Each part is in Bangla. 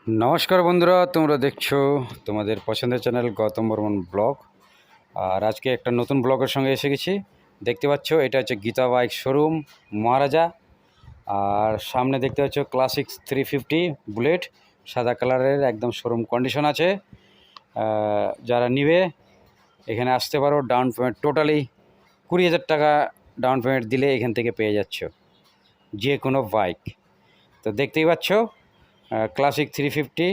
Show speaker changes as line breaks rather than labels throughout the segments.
নমস্কার বন্ধুরা, তোমরা দেখছো তোমাদের পছন্দের চ্যানেল গৌতম বর্মন ব্লগ। আর আজকে একটা নতুন ব্লগের সঙ্গে এসে গেছি। দেখতে পাচ্ছ এটা হচ্ছে গীতা বাইক শোরুম মহারাজা। আর সামনে দেখতে পাচ্ছ ক্লাসিক 350 বুলেট সাদা কালারের, একদম শোরুম কন্ডিশন আছে। যারা নিবে এখানে আসতে পারো। ডাউন পেমেন্ট টোটালি 20,000 টাকা ডাউন পেমেন্ট দিলে এখান থেকে পেয়ে যাচ্ছ যে কোনো বাইক। তো দেখতেই পাচ্ছ ক্লাসিক 350,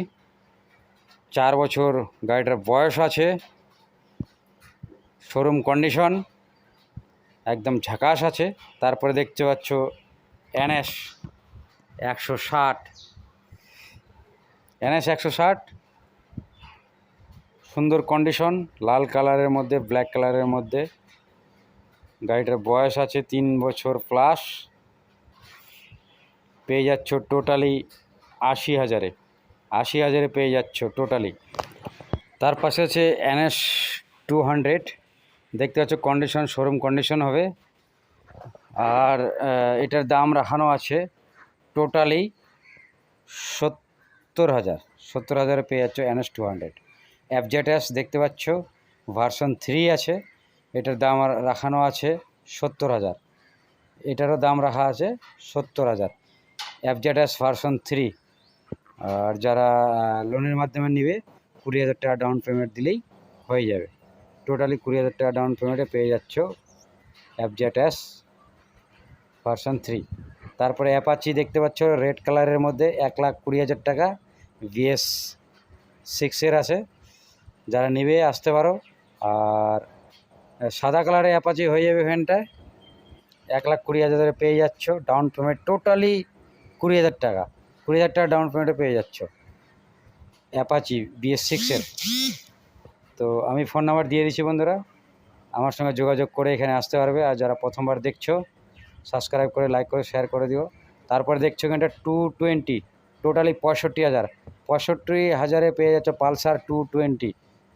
4 বছর গাড়িটার বয়স আছে, শোরুম কন্ডিশন একদম ঝাকাস আছে। তারপরে দেখতে পাচ্ছ NS 160, NS 160 সুন্দর কন্ডিশন, লাল কালারের মধ্যে, ব্ল্যাক কালারের মধ্যে। গাড়িটার বয়স আছে 3 বছর প্লাস। পেয়ে যাচ্ছ টোটালি 80,000-এ, 80,000-এ পেয়ে যাচ্ছ টোটালি। তার পাশে আছে NS 200, দেখতে পাচ্ছ কন্ডিশন, শোরুম কন্ডিশন হবে। আর এটার দাম রাখানো আছে টোটালি 70,000, 70,000-এ পেয়ে যাচ্ছ NS 200। FZS দেখতে পাচ্ছ ভার্সন 3 আছে, এটার দাম রাখানো আছে 70,000, এটারও দাম রাখা আছে 70,000। FZS version 3। আর যারা লোনের মাধ্যমে নেবে 20,000 টাকা ডাউন পেমেন্ট দিলেই হয়ে যাবে। টোটালি 20,000 টাকা ডাউন পেমেন্টে পেয়ে যাচ্ছ FZS ভার্সন 3। তারপরে অ্যাপাচি দেখতে পাচ্ছ রেড কালারের মধ্যে, 1,20,000 টাকা VS6-এর আছে। যারা নেবে আসতে পারো। আর সাদা কালারের অ্যাপাচি হয়ে যাবে ভ্যানটায়, 1,20,000-এ পেয়ে যাচ্ছ ডাউন পেমেন্ট টোটালি 20,000 টাকা, 20,000 টাকা ডাউন পেমেন্টে পেয়ে যাচ্ছ অ্যাপাচি BS6-এর। তো আমি ফোন নাম্বার দিয়ে দিচ্ছি বন্ধুরা, আমার সঙ্গে যোগাযোগ করে এখানে আসতে পারবে। আর যারা প্রথমবার দেখছো সাবস্ক্রাইব করে, লাইক করে, শেয়ার করে দিও। তারপরে দেখছো এখানটা 220, টোটালি 65,000, 65,000-এ পেয়ে যাচ্ছ পালসার 220।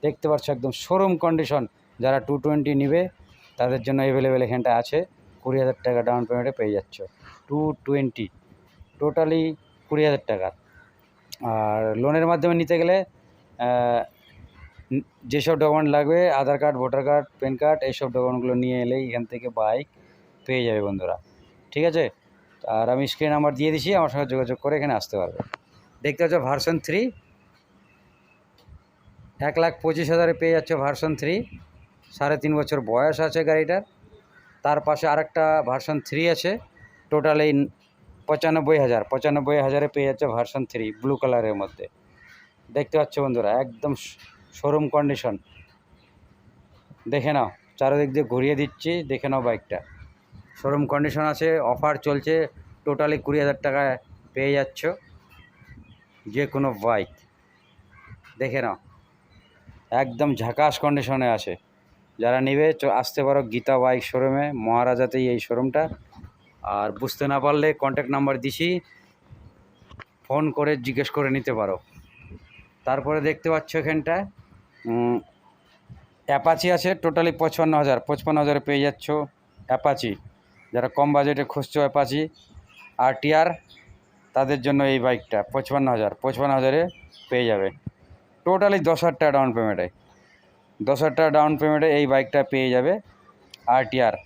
দেখতে পাচ্ছ একদম শোরুম কন্ডিশন। যারা 220 নিবে তাদের জন্য অ্যাভেলেবেল এখানটা আছে, 20,000 টাকা ডাউন পেমেন্টে পেয়ে যাচ্ছ 220, টোটালি 20,000 টাকা। আর লোনের মাধ্যমে নিতে গেলে যেসব ডকুমেন্ট লাগবে, Aadhaar card, voter card, PAN card, এইসব ডকুমেন্টগুলো নিয়ে এলেই এখান থেকে বাইক পেয়ে যাবে বন্ধুরা। ঠিক আছে? আর আমি স্ক্রিন নাম্বার দিয়ে দিচ্ছি, আমার সঙ্গে যোগাযোগ করে এখানে আসতে পারবে। দেখতে পাচ্ছ ভার্সন 3, 1,25,000-এ পেয়ে যাচ্ছে ভার্সন 3, 3.5 বছর বয়স আছে গাড়িটার। তার পাশে আরেকটা ভার্সন 3 আছে, টোটালি 95,000, 95,000-এ পেয়ে যাচ্ছে ভার্সন 3 ব্লু কালারের মধ্যে। দেখতে পাচ্ছ বন্ধুরা একদম শোরুম কন্ডিশন। দেখে নাও, চারিদিক দিয়ে ঘুরিয়ে দিচ্ছি, দেখে নাও বাইকটা শোরুম কন্ডিশন আছে। অফার চলছে, টোটালি 20,000 টাকায় পেয়ে যাচ্ছ যে কোনো বাইক। দেখে নাও একদম ঝাকাস কন্ডিশনে আছে। যারা নেবে আসতে পারো গীতা বাইক শোরুমে, মহারাজাতেই এই শোরুমটা। আর বুঝতে না পারলে কন্ট্যাক্ট নাম্বার দিছি, ফোন করে জিজ্ঞেস করে নিতে পারো। তারপরে দেখতে পাচ্ছ এখানটায় অ্যাপাচি আছে, টোটালি 55,000, 55,000-এ পেয়ে যাচ্ছ অ্যাপাচি। যারা কম বাজেটে খুঁজছো অ্যাপাচি RTR, তাদের জন্য এই বাইকটা 55,000, 55,000-এ পেয়ে যাবে টোটালি 10,000 টাকা ডাউন পেমেন্টে। 10,000 টাকা ডাউন পেমেন্টে এই বাইকটা পেয়ে যাবে RTR।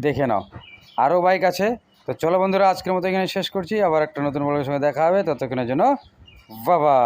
দেখে নাও আরও বাইক আছে। তো চলো বন্ধুরা, আজকের মতো এখানে শেষ করছি। আবার একটা নতুন ব্লগের সঙ্গে দেখা হবে, ততক্ষণের জন্য বাবা।